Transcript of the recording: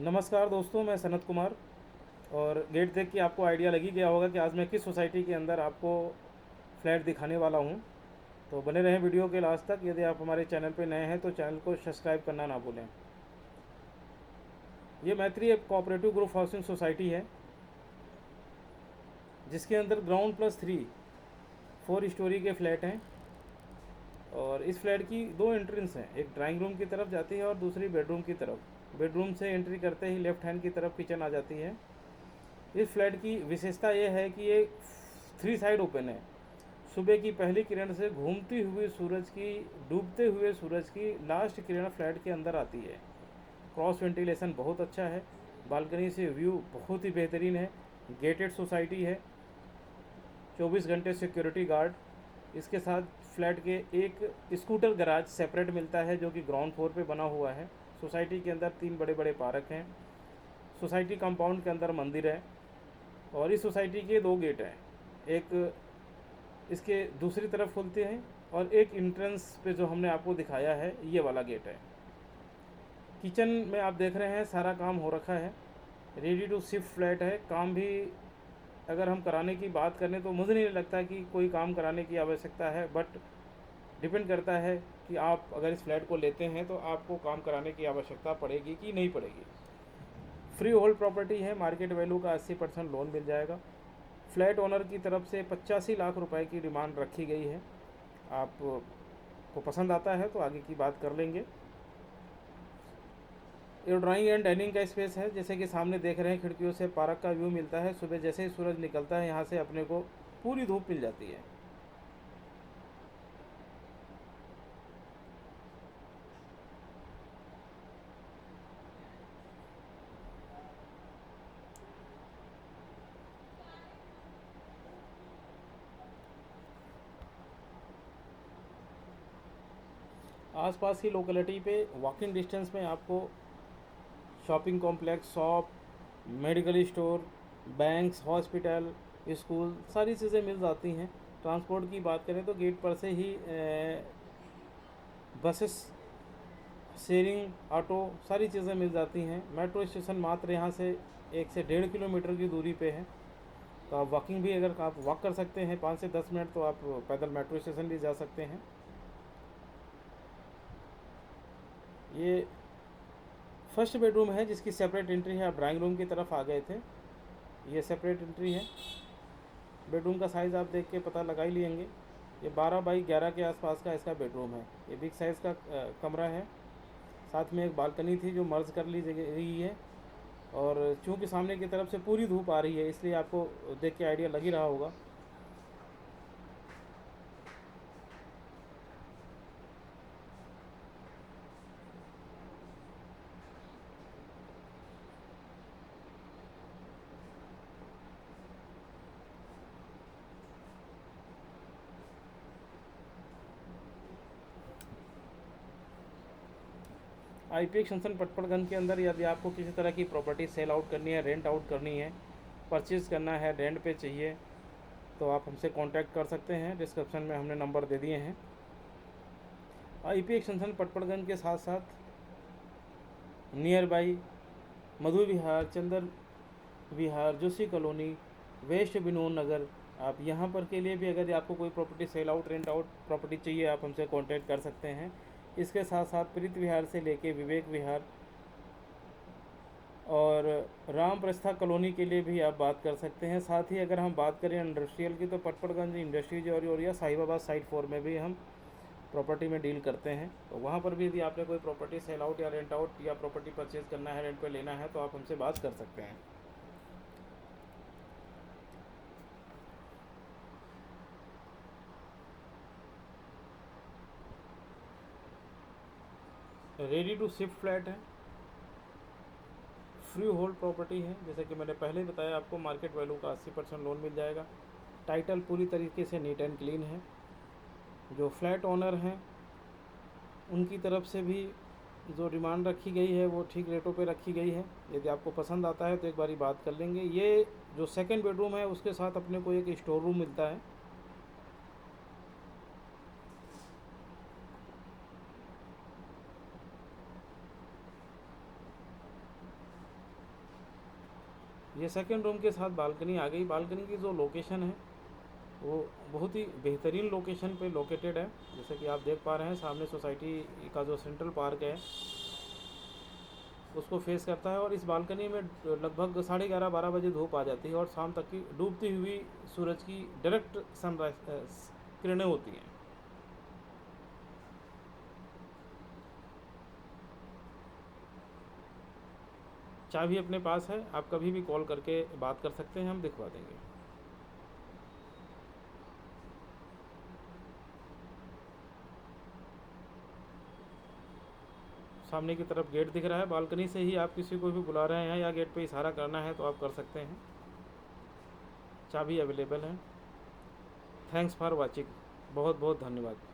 नमस्कार दोस्तों, मैं सनत कुमार। और गेट देख के आपको आइडिया लगी गया होगा कि आज मैं किस सोसाइटी के अंदर आपको फ्लैट दिखाने वाला हूं। तो बने रहें वीडियो के लास्ट तक। यदि आप हमारे चैनल पर नए हैं तो चैनल को सब्सक्राइब करना ना भूलें। ये मैत्री एक कोऑपरेटिव ग्रुप हाउसिंग सोसाइटी है जिसके अंदर ग्राउंड प्लस 3 4 स्टोरी के फ्लैट हैं। और इस फ्लैट की दो एंट्रेंस हैं, एक ड्राइंग रूम की तरफ जाती है और दूसरी बेडरूम की तरफ। बेडरूम से एंट्री करते ही लेफ्ट हैंड की तरफ किचन आ जाती है। इस फ्लैट की विशेषता यह है कि ये 3 साइड ओपन है। सुबह की पहली किरण से घूमती हुई सूरज की, डूबते हुए सूरज की लास्ट किरण फ्लैट के अंदर आती है। क्रॉस वेंटिलेशन बहुत अच्छा है। बालकनी से व्यू बहुत ही बेहतरीन है। गेटेड सोसाइटी है, 24 घंटे सिक्योरिटी गार्ड। इसके साथ फ्लैट के एक स्कूटर गैराज सेपरेट मिलता है जो कि ग्राउंड फ्लोर पे बना हुआ है। सोसाइटी के अंदर 3 बड़े बड़े पार्क हैं। सोसाइटी कंपाउंड के अंदर मंदिर है और इस सोसाइटी के 2 गेट हैं। एक इसके दूसरी तरफ खुलते हैं और एक इंट्रेंस पे जो हमने आपको दिखाया है ये वाला गेट है। किचन में आप देख रहे हैं सारा काम हो रखा है, रेडी टू शिफ्ट फ्लैट है। काम भी अगर हम कराने की बात करें तो मुझे नहीं लगता कि कोई काम कराने की आवश्यकता है, बट डिपेंड करता है कि आप अगर इस फ्लैट को लेते हैं तो आपको काम कराने की आवश्यकता पड़ेगी कि नहीं पड़ेगी। फ्री होल्ड प्रॉपर्टी है, मार्केट वैल्यू का 80% लोन मिल जाएगा। फ्लैट ओनर की तरफ से 85 लाख रुपए की डिमांड रखी गई है। आपको पसंद आता है तो आगे की बात कर लेंगे। ये ड्राइंग एंड डाइनिंग का स्पेस है। जैसे कि सामने देख रहे हैं, खिड़कियों से पार्क का व्यू मिलता है। सुबह जैसे ही सूरज निकलता है यहाँ से अपने को पूरी धूप मिल जाती है। आसपास की लोकेलिटी पे वॉकिंग डिस्टेंस में आपको shopping complex, shop, medical store, banks, hospital, school सारी चीज़ें मिल जाती हैं। ट्रांसपोर्ट की बात करें तो गेट पर से ही बसेस, शेयरिंग ऑटो सारी चीज़ें मिल जाती हैं। मेट्रो स्टेशन मात्र यहाँ से 1 से 1.5 किलोमीटर की दूरी पे है। तो आप वॉकिंग भी, अगर आप वॉक कर सकते हैं 5 से 10 मिनट, तो आप पैदल मेट्रो स्टेशन भी जा सकते हैं। ये फर्स्ट बेडरूम है जिसकी सेपरेट एंट्री है। आप ड्राइंग रूम की तरफ आ गए थे, ये सेपरेट एंट्री है। बेडरूम का साइज़ आप देख के पता लगा ही लेंगे। ये 12 बाई 11 के आसपास का इसका बेडरूम है। ये बिग साइज़ का कमरा है। साथ में एक बालकनी थी जो मर्ज कर ली गई है। और चूंकि सामने की तरफ से पूरी धूप आ रही है इसलिए आपको देख के आइडिया लग ही रहा होगा। आईपी एक्सटेंशन पटपड़गंज के अंदर यदि आपको किसी तरह की प्रॉपर्टी सेल आउट करनी है, रेंट आउट करनी है, परचेज़ करना है, रेंट पे चाहिए, तो आप हमसे कांटेक्ट कर सकते हैं। डिस्क्रिप्शन में हमने नंबर दे दिए हैं। आईपी एक्सटेंशन पटपड़गंज के साथ साथ near by Madhu Vihar, Chander Vihar, Joshi colony, west Vinod Nagar, आप यहाँ पर के लिए भी अगर आपको कोई property sale out, rent out property चाहिए आप हमसे कांटेक्ट कर सकते हैं। इसके साथ साथ प्रीत विहार से लेके विवेक विहार और राम प्रस्था कॉलोनी के लिए भी आप बात कर सकते हैं। साथ ही अगर हम बात करें इंडस्ट्रियल की तो पटपड़गंज इंडस्ट्रीज और या साहिबाबाद साइड 4 में भी हम प्रॉपर्टी में डील करते हैं। तो वहाँ पर भी यदि आपने कोई प्रॉपर्टी सेल आउट या रेंट आउट या प्रॉपर्टी परचेज करना है, रेंट पे लेना है, तो आप हमसे बात कर सकते हैं। रेडी टू शिफ्ट फ्लैट है, फ्री होल्ड प्रॉपर्टी है। जैसे कि मैंने पहले ही बताया आपको, मार्केट वैल्यू का 80% लोन मिल जाएगा। टाइटल पूरी तरीके से नीट एंड क्लीन है। जो फ्लैट ओनर हैं उनकी तरफ से भी जो डिमांड रखी गई है वो ठीक रेटों पे रखी गई है। यदि आपको पसंद आता है तो एक बारी बात कर लेंगे। ये जो सेकंड बेडरूम है उसके साथ अपने को एक स्टोर रूम मिलता है। ये सेकंड रूम के साथ बालकनी आ गई। बालकनी की जो लोकेशन है वो बहुत ही बेहतरीन लोकेशन पे लोकेटेड है। जैसे कि आप देख पा रहे हैं, सामने सोसाइटी का जो सेंट्रल पार्क है उसको फेस करता है, और इस बालकनी में लगभग 11:30-12 बजे धूप आ जाती है और शाम तक की डूबती हुई सूरज की डायरेक्ट सनराइज किरणें होती हैं। चाबी अपने पास है, आप कभी भी कॉल करके बात कर सकते हैं, हम दिखवा देंगे। सामने की तरफ गेट दिख रहा है। बालकनी से ही आप किसी को भी बुला रहे हैं या गेट पे इशारा करना है तो आप कर सकते हैं। चाबी अवेलेबल है। Thanks for watching. बहुत बहुत धन्यवाद।